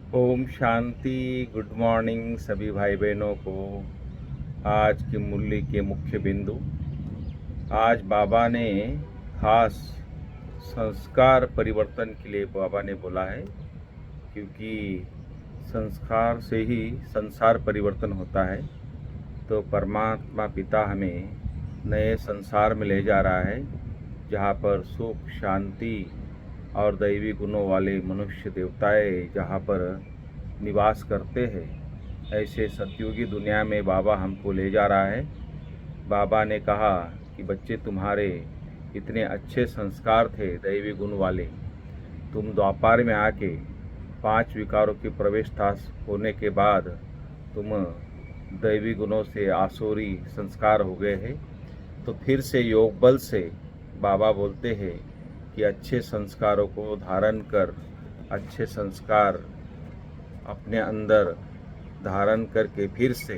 Om Shanti. Good morning सभी भाई बहनों को। आज की मुरली के मुख्य बिंदु। आज बाबा ने खास संस्कार परिवर्तन के लिए बाबा ने बोला है, क्योंकि संस्कार से ही संसार परिवर्तन होता है। तो परमात्मा पिता हमें नए संसार में ले जा रहा है, जहाँ पर सुख शांति और दैवी गुणों वाले मनुष्य देवताएं जहाँ पर निवास करते हैं। ऐसे सतयुगी दुनिया में बाबा हमको ले जा रहा है। बाबा ने कहा कि बच्चे, तुम्हारे इतने अच्छे संस्कार थे दैवी गुण वाले, तुम द्वापार में आके 5 विकारों की प्रवेशता होने के बाद तुम दैवी गुणों से आसुरी संस्कार हो गए हैं। तो फिर से योग बल से बाबा बोलते हैं कि अच्छे संस्कारों को धारण कर, अच्छे संस्कार अपने अंदर धारण करके फिर से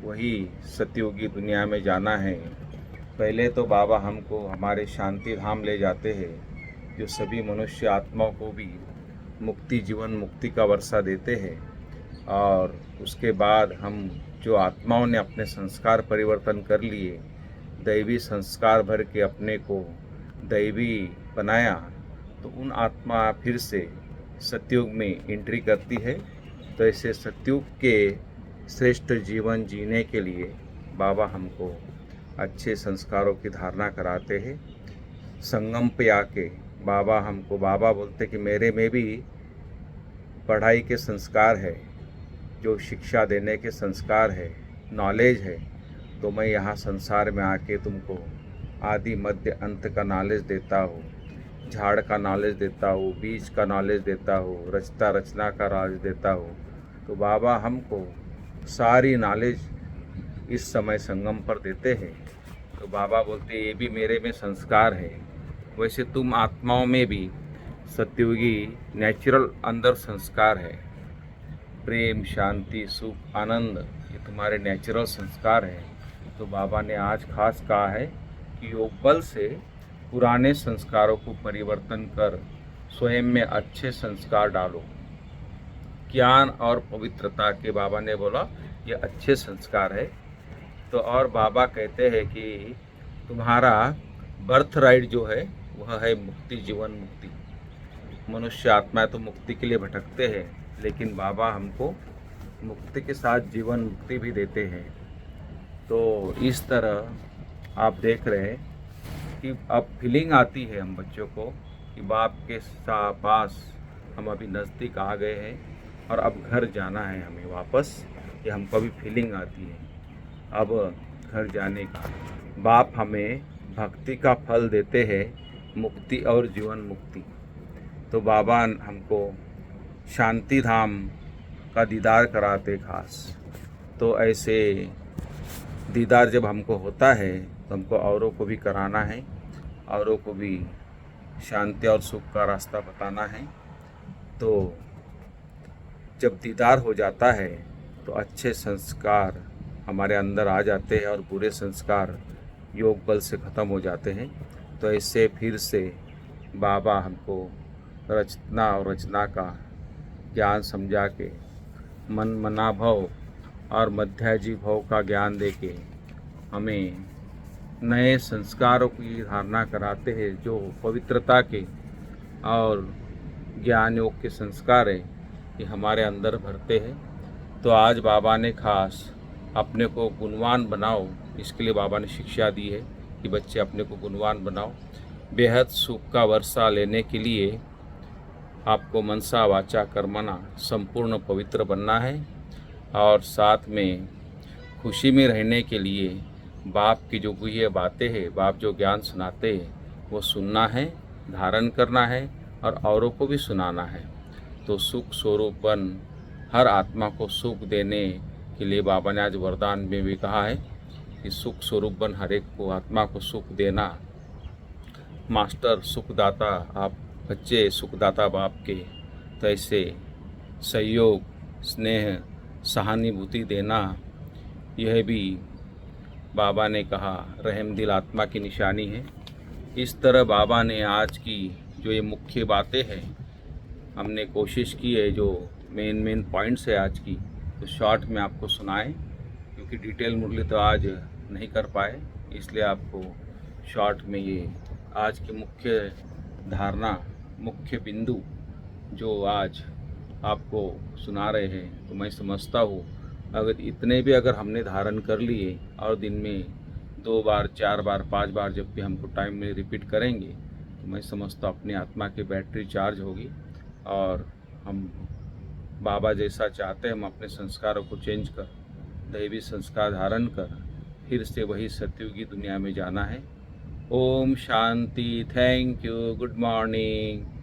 वही सतयुगी दुनिया में जाना है। पहले तो बाबा हमको हमारे शांति धाम ले जाते हैं, जो सभी मनुष्य आत्माओं को भी मुक्ति, जीवन मुक्ति का वर्षा देते हैं। और उसके बाद हम जो आत्माओं ने अपने संस्कार परिवर्तन कर लिए, दैवी संस्कार भर के अपने को दैवी बनाया, तो उन आत्मा फिर से सतयुग में एंट्री करती है। तो ऐसे सतयुग के श्रेष्ठ जीवन जीने के लिए बाबा हमको अच्छे संस्कारों की धारणा कराते हैं। संगम पे आके बाबा बोलते कि मेरे में भी पढ़ाई के संस्कार है, जो शिक्षा देने के संस्कार है, नॉलेज है। तो मैं यहाँ संसार में आके तुमको आदि मध्य अंत का नॉलेज देता हूँ, झाड़ का नॉलेज देता हूँ, बीज का नॉलेज देता हूँ, रचता रचना का नॉलेज देता हूँ। तो बाबा हमको सारी नॉलेज इस समय संगम पर देते हैं। तो बाबा बोलते ये भी मेरे में संस्कार है। वैसे तुम आत्माओं में भी सतयुगी नेचुरल अंदर संस्कार है। प्रेम, शांति, सुख, आनंद, ये तुम्हारे नेचुरल संस्कार है। तो बाबा ने आज खास कहा है कि योग बल से पुराने संस्कारों को परिवर्तन कर स्वयं में अच्छे संस्कार डालो। ज्ञान और पवित्रता के बाबा ने बोला ये अच्छे संस्कार है। तो और बाबा कहते हैं कि तुम्हारा बर्थ राइट जो है वह है मुक्ति, जीवन मुक्ति। मनुष्य आत्मा तो मुक्ति के लिए भटकते हैं, लेकिन बाबा हमको मुक्ति के साथ जीवन मुक्ति भी देते हैं। तो इस तरह आप देख रहे हैं कि अब फीलिंग आती है हम बच्चों को कि बाप के पास हम अभी नज़दीक आ गए हैं और अब घर जाना है हमें वापस। ये हमको अभी फीलिंग आती है अब घर जाने का। बाप हमें भक्ति का फल देते हैं, मुक्ति और जीवन मुक्ति। तो बाबा हमको शांति धाम का दीदार कराते खास। तो ऐसे दीदार जब हमको होता है तो हमको औरों को भी कराना है, औरों को भी शांति और सुख का रास्ता बताना है। तो जब दीदार हो जाता है तो अच्छे संस्कार हमारे अंदर आ जाते हैं और बुरे संस्कार योग बल से ख़त्म हो जाते हैं। तो ऐसे फिर से बाबा हमको रचना और रचना का ज्ञान समझा के, मन मना भव और मध्याजी भव का ज्ञान दे के हमें नए संस्कारों की धारणा कराते हैं, जो पवित्रता के और ज्ञान योग के संस्कार है, ये हमारे अंदर भरते हैं। तो आज बाबा ने खास अपने को गुणवान बनाओ, इसके लिए बाबा ने शिक्षा दी है कि बच्चे अपने को गुणवान बनाओ। बेहद सुख का वर्षा लेने के लिए आपको मनसा वाचा कर्मणा संपूर्ण पवित्र बनना है, और साथ में खुशी में रहने के लिए बाप की जो गुह्य बातें हैं, बाप जो ज्ञान सुनाते हैं, वो सुनना है, धारण करना है और औरों को भी सुनाना है। तो सुख स्वरूप बन हर आत्मा को सुख देने के लिए बाबा ने आज वरदान में भी कहा है कि सुख स्वरूप बन हर एक को आत्मा को सुख देना। मास्टर सुखदाता आप बच्चे, सुखदाता बाप के। तो ऐसे सहयोग, स्नेह, सहानुभूति देना, यह भी बाबा ने कहा रहम दिल आत्मा की निशानी है। इस तरह बाबा ने आज की जो ये मुख्य बातें हैं, हमने कोशिश की है जो मेन पॉइंट्स है आज की, तो शॉर्ट में आपको सुनाएं, क्योंकि डिटेल मुरली तो आज नहीं कर पाए, इसलिए आपको शॉर्ट में ये आज की मुख्य धारणा, मुख्य बिंदु जो आज आपको सुना रहे हैं। तो मैं समझता हूँ अगर इतने भी अगर हमने धारण कर लिए और दिन में 2 बार, 4 बार, 5 बार जब भी हमको टाइम में रिपीट करेंगे, तो मैं समझता हूँ अपनी आत्मा की बैटरी चार्ज होगी और हम बाबा जैसा चाहते हैं हम अपने संस्कारों को चेंज कर दैवी संस्कार धारण कर फिर से वही सतयुगी दुनिया में जाना है। Om Shanti. Thank you. Good morning.